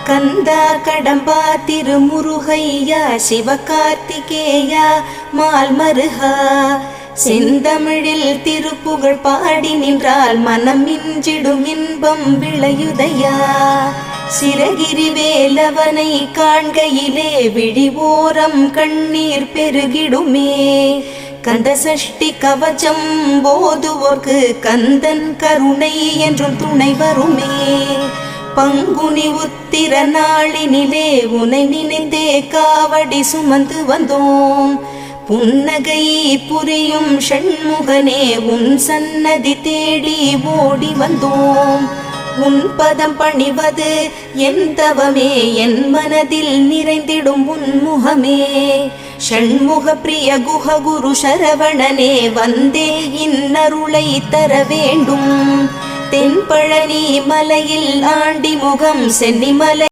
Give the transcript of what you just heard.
கந்தா கடம்பா திருமுருகையா சிவகார்த்திகேயா மால்மருகா செந்தமிழில் திருப்புகழ் பாடி நின்றால் மனம் மிஞ்சிடும் இன்பம் விளையுதையா. சிரகிரி வேலவனை காண்கையிலே விழிவோரம் கண்ணீர் பெருகிடுமே. கந்த சஷ்டி கவச்சம் போதுவோர்க்கு கந்தன் கருணை என்றும் துணை வருமே. பங்குனி உத்திர நாளினிலே உனை நினைந்தே காவடி சுமந்து வந்தோம். புன்னகை புரியும் ஷண்முகனே உன் சன்னதி தேடி ஓடி வந்தோம். உன் பதம் பணிவது என் தவமே, என் மனதில் நிறைந்திடும் உன் முகமே. ஷண்முக பிரிய குஹ குரு சரவணனே வந்தே இன்னருளை தர வேண்டும். தென்பழனி மலையில் ஆண்டி முகம் சென்னிமலை